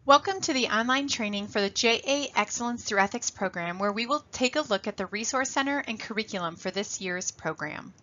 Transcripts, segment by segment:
Welcome to the online training for the JA Excellence Through Ethics program, where we will take a look at the Resource Center and curriculum for this year's program.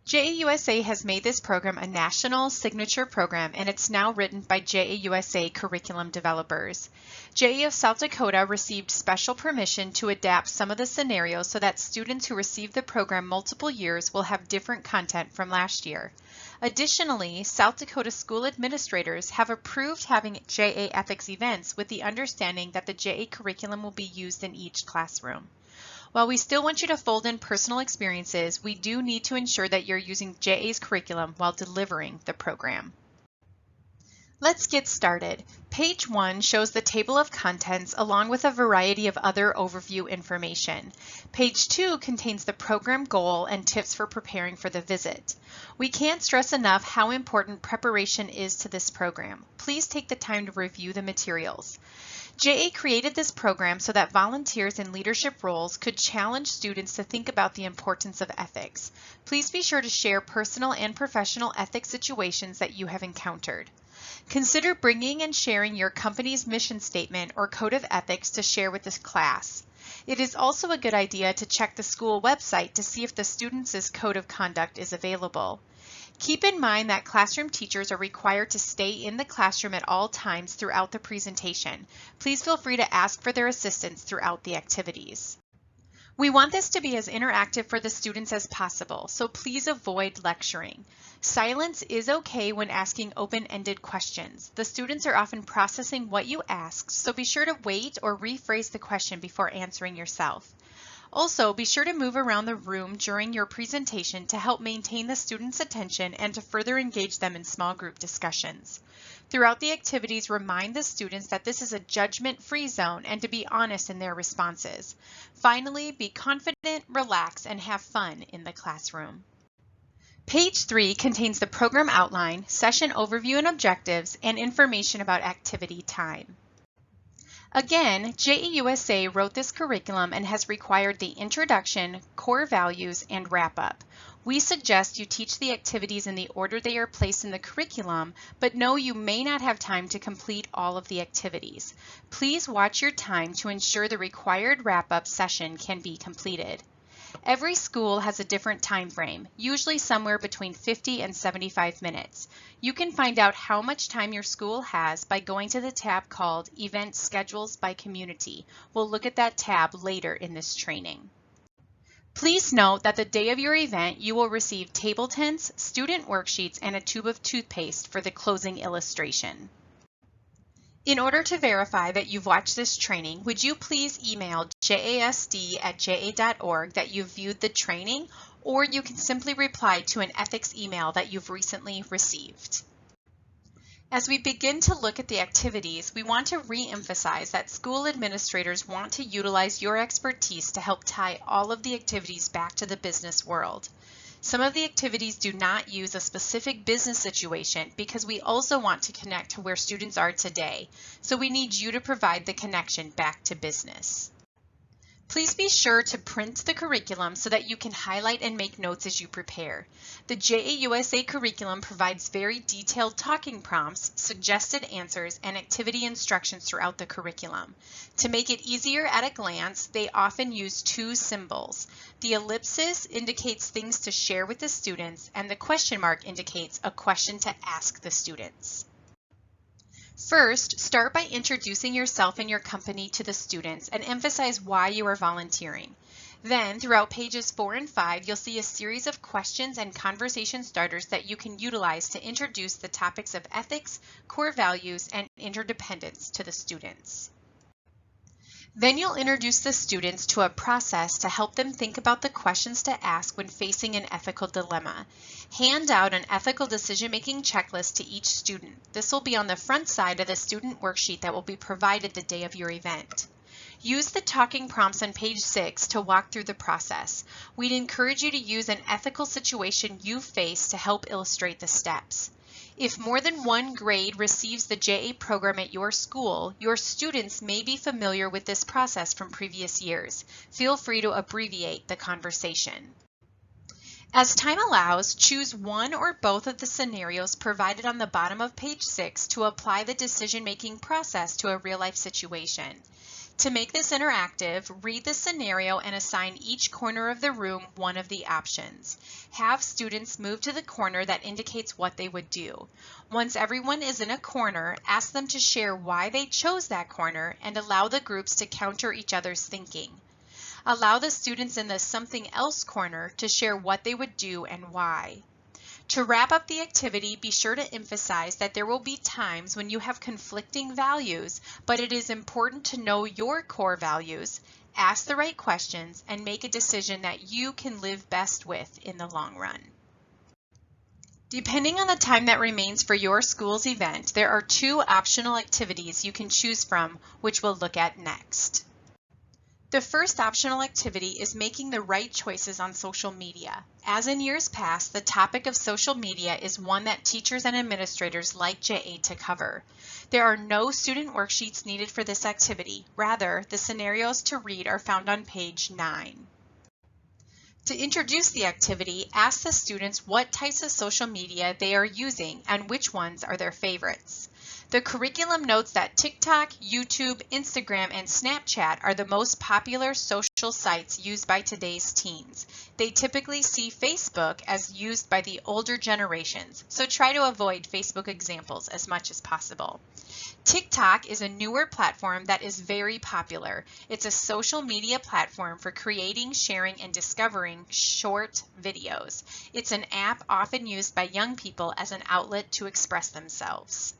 JAUSA has made this program a national signature program, and it's now written by JAUSA curriculum developers. JA of South Dakota received special permission to adapt some of the scenarios so that students who receive the program multiple years will have different content from last year. Additionally, South Dakota school administrators have approved having JA ethics events with the understanding that the JA curriculum will be used in each classroom. While we still want you to fold in personal experiences, we do need to ensure that you're using JA's curriculum while delivering the program. Let's get started. Page 1 shows the table of contents along with a variety of other overview information. Page 2 contains the program goal and tips for preparing for the visit. We can't stress enough how important preparation is to this program. Please take the time to review the materials. JA created this program so that volunteers in leadership roles could challenge students to think about the importance of ethics. Please be sure to share personal and professional ethics situations that you have encountered. Consider bringing and sharing your company's mission statement or code of ethics to share with this class. It is also a good idea to check the school website to see if the students' code of conduct is available. Keep in mind that classroom teachers are required to stay in the classroom at all times throughout the presentation. Please feel free to ask for their assistance throughout the activities. We want this to be as interactive for the students as possible, so please avoid lecturing. Silence is okay when asking open-ended questions. The students are often processing what you asked, so be sure to wait or rephrase the question before answering yourself. Also, be sure to move around the room during your presentation to help maintain the students' attention and to further engage them in small group discussions. Throughout the activities, remind the students that this is a judgment-free zone and to be honest in their responses. Finally, be confident, relax, and have fun in the classroom. Page 3 contains the program outline, session overview and objectives, and information about activity time. Again, JAUSA wrote this curriculum and has required the introduction, core values, and wrap-up. We suggest you teach the activities in the order they are placed in the curriculum, but know you may not have time to complete all of the activities. Please watch your time to ensure the required wrap-up session can be completed. Every school has a different time frame, usually somewhere between 50 and 75 minutes. You can find out how much time your school has by going to the tab called Event Schedules by Community. We'll look at that tab later in this training. Please note that the day of your event, you will receive table tents, student worksheets, and a tube of toothpaste for the closing illustration. In order to verify that you've watched this training, would you please email jasd@ja.org that you've viewed the training, or you can simply reply to an ethics email that you've recently received. As we begin to look at the activities, we want to re-emphasize that school administrators want to utilize your expertise to help tie all of the activities back to the business world. Some of the activities do not use a specific business situation because we also want to connect to where students are today, so we need you to provide the connection back to business. Please be sure to print the curriculum so that you can highlight and make notes as you prepare. The JAUSA curriculum provides very detailed talking prompts, suggested answers, and activity instructions throughout the curriculum. To make it easier at a glance, they often use two symbols. The ellipsis indicates things to share with the students, and the question mark indicates a question to ask the students. First, start by introducing yourself and your company to the students and emphasize why you are volunteering. Then, throughout pages 4 and 5, you'll see a series of questions and conversation starters that you can utilize to introduce the topics of ethics, core values, and interdependence to the students. Then you'll introduce the students to a process to help them think about the questions to ask when facing an ethical dilemma. Hand out an ethical decision-making checklist to each student. This will be on the front side of the student worksheet that will be provided the day of your event. Use the talking prompts on page 6 to walk through the process. We'd encourage you to use an ethical situation you face to help illustrate the steps. If more than one grade receives the JA program at your school, your students may be familiar with this process from previous years. Feel free to abbreviate the conversation. As time allows, choose one or both of the scenarios provided on the bottom of page 6 to apply the decision-making process to a real-life situation. To make this interactive, read the scenario and assign each corner of the room one of the options. Have students move to the corner that indicates what they would do. Once everyone is in a corner, ask them to share why they chose that corner and allow the groups to counter each other's thinking. Allow the students in the something else corner to share what they would do and why. To wrap up the activity, be sure to emphasize that there will be times when you have conflicting values, but it is important to know your core values, ask the right questions, and make a decision that you can live best with in the long run. Depending on the time that remains for your school's event, there are 2 optional activities you can choose from, which we'll look at next. The first optional activity is making the right choices on social media. As in years past, the topic of social media is one that teachers and administrators like JA to cover. There are no student worksheets needed for this activity. Rather, the scenarios to read are found on page 9. To introduce the activity, ask the students what types of social media they are using and which ones are their favorites. The curriculum notes that TikTok, YouTube, Instagram, and Snapchat are the most popular social sites used by today's teens. They typically see Facebook as used by the older generations, so try to avoid Facebook examples as much as possible. TikTok is a newer platform that is very popular. It's a social media platform for creating, sharing, and discovering short videos. It's an app often used by young people as an outlet to express themselves.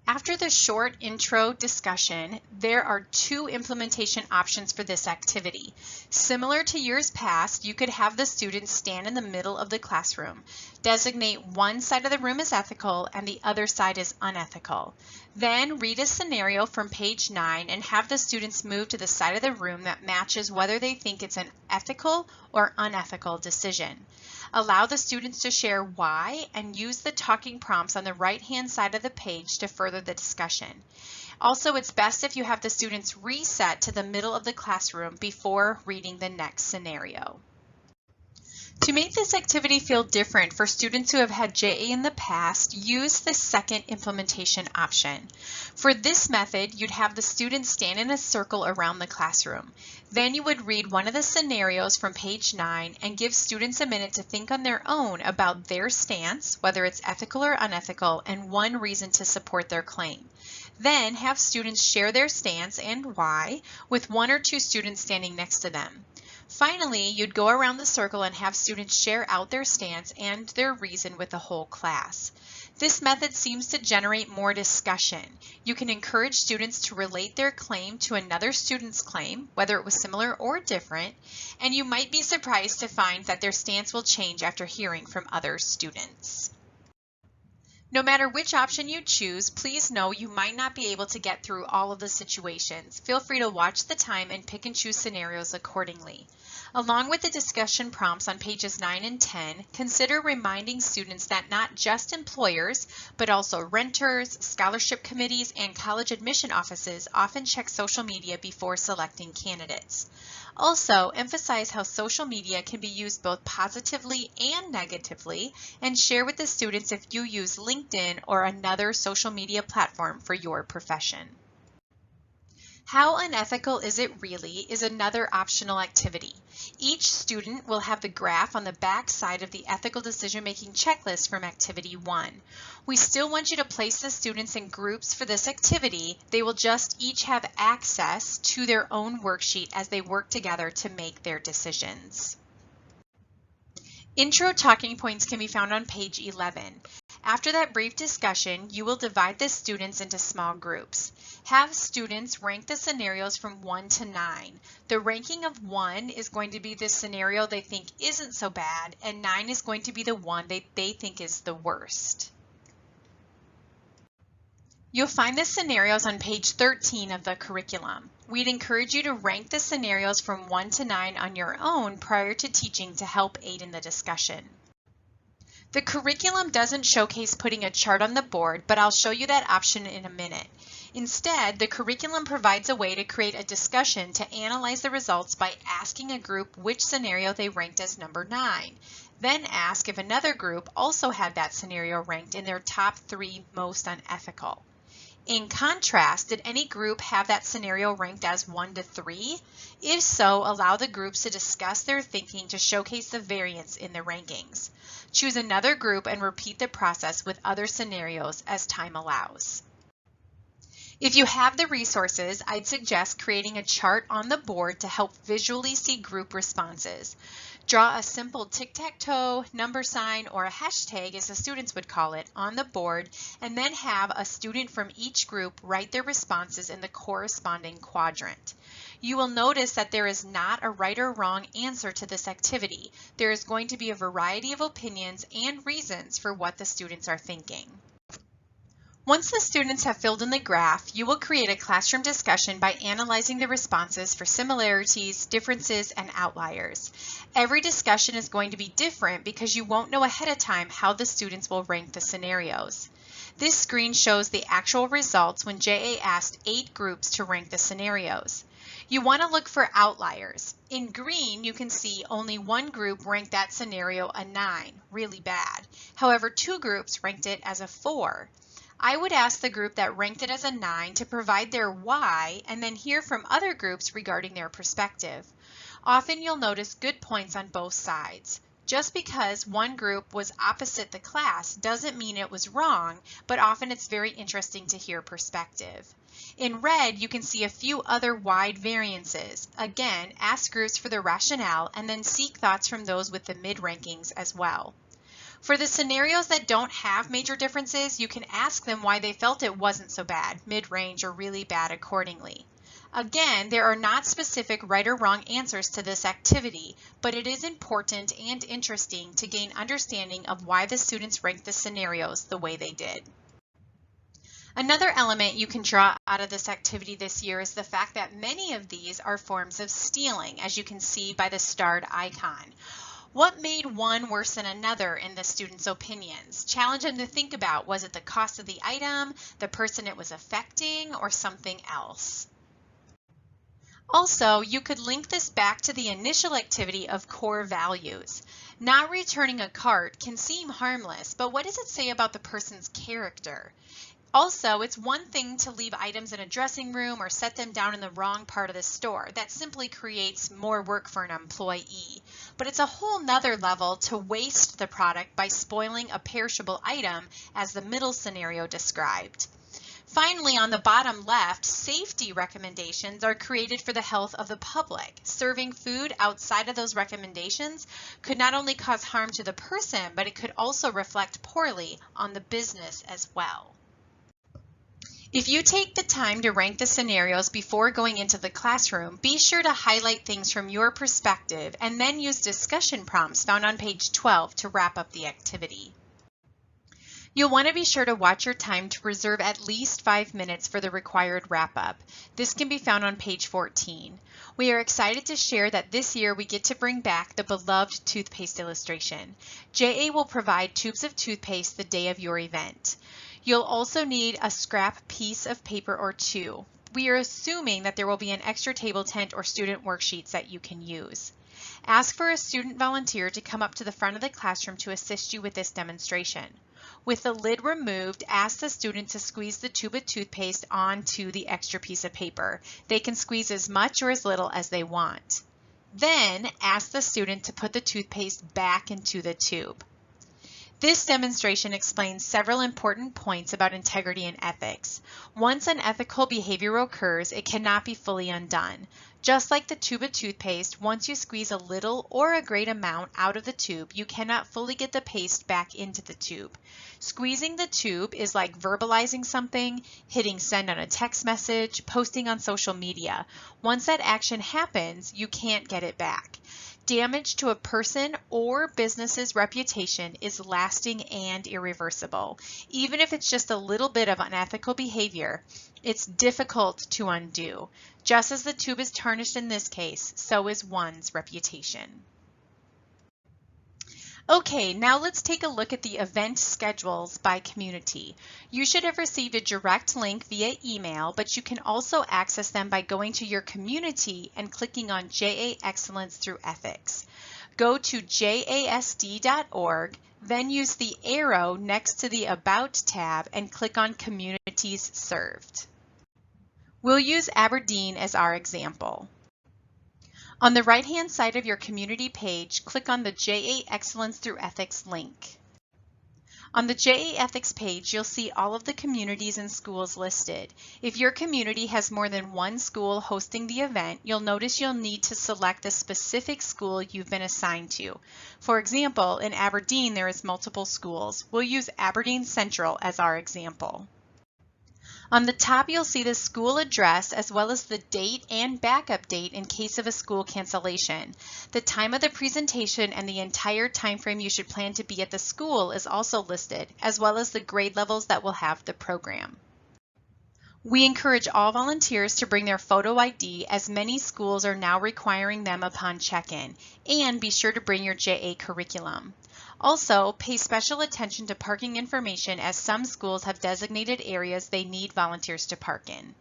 After the short intro discussion, there are 2 implementation options for this activity. Similar to years past, you could have the students stand in the middle of the classroom. Designate one side of the room as ethical and the other side as unethical. Then read a scenario from page 9 and have the students move to the side of the room that matches whether they think it's an ethical or unethical decision. Allow the students to share why and use the talking prompts on the right-hand side of the page to further the discussion. Also, it's best if you have the students reset to the middle of the classroom before reading the next scenario. To make this activity feel different for students who have had JA in the past, use the second implementation option. For this method, you'd have the students stand in a circle around the classroom. Then you would read one of the scenarios from page 9 and give students a minute to think on their own about their stance, whether it's ethical or unethical, and one reason to support their claim. Then have students share their stance and why, with 1 or 2 students standing next to them. Finally, you'd go around the circle and have students share out their stance and their reason with the whole class. This method seems to generate more discussion. You can encourage students to relate their claim to another student's claim, whether it was similar or different, and you might be surprised to find that their stance will change after hearing from other students. No matter which option you choose, please know you might not be able to get through all of the situations. Feel free to watch the time and pick and choose scenarios accordingly. Along with the discussion prompts on pages 9 and 10, consider reminding students that not just employers, but also renters, scholarship committees, and college admission offices often check social media before selecting candidates. Also, emphasize how social media can be used both positively and negatively, and share with the students if you use LinkedIn or another social media platform for your profession. How unethical is it really is another optional activity. Each student will have the graph on the back side of the ethical decision-making checklist from activity 1. We still want you to place the students in groups for this activity. They will just each have access to their own worksheet as they work together to make their decisions. Intro talking points can be found on page 11. After that brief discussion, you will divide the students into small groups. Have students rank the scenarios from 1 to 9. The ranking of 1 is going to be the scenario they think isn't so bad, and 9 is going to be the one they think is the worst. You'll find the scenarios on page 13 of the curriculum. We'd encourage you to rank the scenarios from 1 to 9 on your own prior to teaching to help aid in the discussion. The curriculum doesn't showcase putting a chart on the board, but I'll show you that option in a minute. Instead, the curriculum provides a way to create a discussion to analyze the results by asking a group which scenario they ranked as number 9. Then ask if another group also had that scenario ranked in their top 3 most unethical. In contrast, did any group have that scenario ranked as 1 to 3? If so, allow the groups to discuss their thinking to showcase the variance in the rankings. Choose another group and repeat the process with other scenarios as time allows. If you have the resources, I'd suggest creating a chart on the board to help visually see group responses. Draw a simple tic-tac-toe, number sign, or a hashtag, as the students would call it, on the board, and then have a student from each group write their responses in the corresponding quadrant. You will notice that there is not a right or wrong answer to this activity. There is going to be a variety of opinions and reasons for what the students are thinking. Once the students have filled in the graph, you will create a classroom discussion by analyzing the responses for similarities, differences, and outliers. Every discussion is going to be different because you won't know ahead of time how the students will rank the scenarios. This screen shows the actual results when JA asked 8 groups to rank the scenarios. You want to look for outliers. In green, you can see only one group ranked that scenario a 9, really bad. However, 2 groups ranked it as a 4. I would ask the group that ranked it as a 9 to provide their why and then hear from other groups regarding their perspective. Often you'll notice good points on both sides. Just because one group was opposite the class doesn't mean it was wrong, but often it's very interesting to hear perspective. In red, you can see a few other wide variances. Again, ask groups for the rationale and then seek thoughts from those with the mid rankings as well. For the scenarios that don't have major differences, you can ask them why they felt it wasn't so bad, mid-range, or really bad accordingly. Again, there are not specific right or wrong answers to this activity, but it is important and interesting to gain understanding of why the students ranked the scenarios the way they did. Another element you can draw out of this activity this year is the fact that many of these are forms of stealing, as you can see by the starred icon. What made one worse than another in the students' opinions? Challenge them to think about, was it the cost of the item, the person it was affecting, or something else? Also, you could link this back to the initial activity of core values. Not returning a cart can seem harmless, but what does it say about the person's character? Also, it's one thing to leave items in a dressing room or set them down in the wrong part of the store. That simply creates more work for an employee. But it's a whole nother level to waste the product by spoiling a perishable item, as the middle scenario described. Finally, on the bottom left, safety recommendations are created for the health of the public. Serving food outside of those recommendations could not only cause harm to the person, but it could also reflect poorly on the business as well. If you take the time to rank the scenarios before going into the classroom, be sure to highlight things from your perspective and then use discussion prompts found on page 12 to wrap up the activity. You'll want to be sure to watch your time to reserve at least 5 minutes for the required wrap-up. This can be found on page 14. We are excited to share that this year we get to bring back the beloved toothpaste illustration. JA will provide tubes of toothpaste the day of your event. You'll also need a scrap piece of paper or 2. We are assuming that there will be an extra table tent or student worksheets that you can use. Ask for a student volunteer to come up to the front of the classroom to assist you with this demonstration. With the lid removed, ask the student to squeeze the tube of toothpaste onto the extra piece of paper. They can squeeze as much or as little as they want. Then ask the student to put the toothpaste back into the tube. This demonstration explains several important points about integrity and ethics. Once unethical behavior occurs, it cannot be fully undone. Just like the tube of toothpaste, once you squeeze a little or a great amount out of the tube, you cannot fully get the paste back into the tube. Squeezing the tube is like verbalizing something, hitting send on a text message, posting on social media. Once that action happens, you can't get it back. Damage to a person or business's reputation is lasting and irreversible. Even if it's just a little bit of unethical behavior, it's difficult to undo. Just as the tube is tarnished in this case, so is one's reputation. Okay, now let's take a look at the event schedules by community. You should have received a direct link via email, but you can also access them by going to your community and clicking on JA Excellence Through Ethics. Go to jasd.org, then use the arrow next to the About tab and click on Communities Served. We'll use Aberdeen as our example. On the right-hand side of your community page, click on the JA Excellence Through Ethics link. On the JA Ethics page, you'll see all of the communities and schools listed. If your community has more than one school hosting the event, you'll notice you'll need to select the specific school you've been assigned to. For example, in Aberdeen, there is multiple schools. We'll use Aberdeen Central as our example. On the top, you'll see the school address as well as the date and backup date in case of a school cancellation. The time of the presentation and the entire time frame you should plan to be at the school is also listed, as well as the grade levels that will have the program. We encourage all volunteers to bring their photo ID, as many schools are now requiring them upon check-in, and be sure to bring your JA curriculum. Also, pay special attention to parking information, as some schools have designated areas they need volunteers to park in.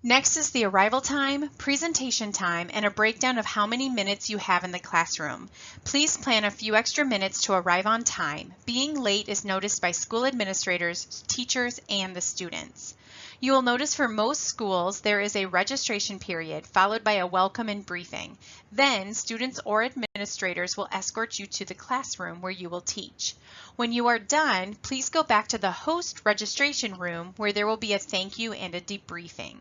Next is the arrival time, presentation time, and a breakdown of how many minutes you have in the classroom. Please plan a few extra minutes to arrive on time. Being late is noticed by school administrators, teachers, and the students. You will notice for most schools there is a registration period followed by a welcome and briefing. Then students or administrators will escort you to the classroom where you will teach. When you are done, please go back to the host registration room where there will be a thank you and a debriefing.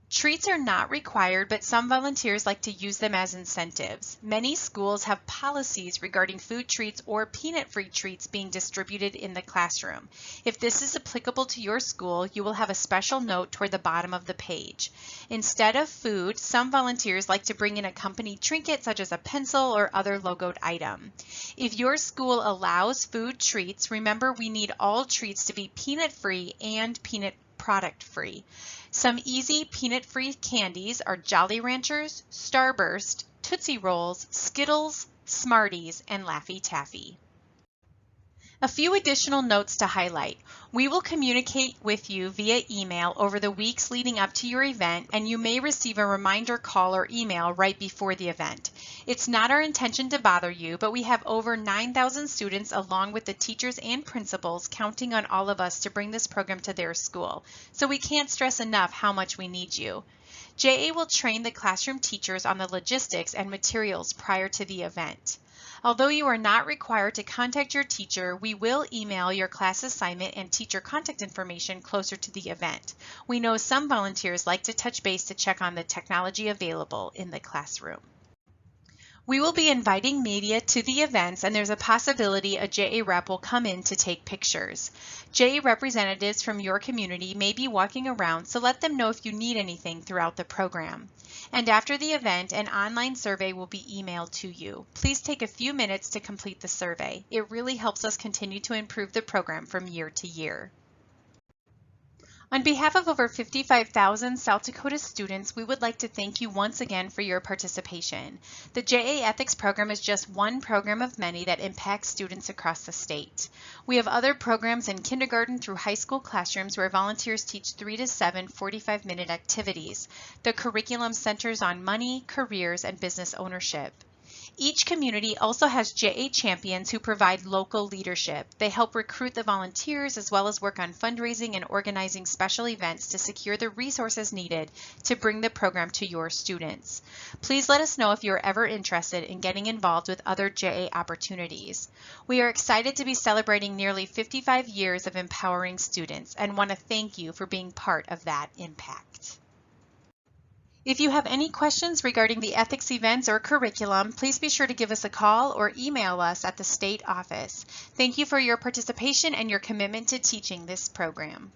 Treats are not required, but some volunteers like to use them as incentives. Many schools have policies regarding food treats or peanut-free treats being distributed in the classroom. If this is applicable to your school, you will have a special note toward the bottom of the page. Instead of food, some volunteers like to bring in a company trinket such as a pencil or other logoed item. If your school allows food treats, remember we need all treats to be peanut-free and peanut product-free. Some easy peanut-free candies are Jolly Ranchers, Starburst, Tootsie Rolls, Skittles, Smarties, and Laffy Taffy. A few additional notes to highlight. We will communicate with you via email over the weeks leading up to your event, and you may receive a reminder call or email right before the event. It's not our intention to bother you, but we have over 9,000 students along with the teachers and principals counting on all of us to bring this program to their school, so we can't stress enough how much we need you. JA will train the classroom teachers on the logistics and materials prior to the event. Although you are not required to contact your teacher, we will email your class assignment and teacher contact information closer to the event. We know some volunteers like to touch base to check on the technology available in the classroom. We will be inviting media to the events, and there's a possibility a JA rep will come in to take pictures. JA representatives from your community may be walking around, so let them know if you need anything throughout the program. And after the event, an online survey will be emailed to you. Please take a few minutes to complete the survey. It really helps us continue to improve the program from year to year. On behalf of over 55,000 South Dakota students, we would like to thank you once again for your participation. The JA Ethics program is just one program of many that impacts students across the state. We have other programs in kindergarten through high school classrooms where volunteers teach 3 to 7 45-minute activities. The curriculum centers on money, careers, and business ownership. Each community also has JA champions who provide local leadership. They help recruit the volunteers as well as work on fundraising and organizing special events to secure the resources needed to bring the program to your students. Please let us know if you are ever interested in getting involved with other JA opportunities. We are excited to be celebrating nearly 55 years of empowering students and want to thank you for being part of that impact. If you have any questions regarding the ethics events or curriculum, please be sure to give us a call or email us at the state office. Thank you for your participation and your commitment to teaching this program.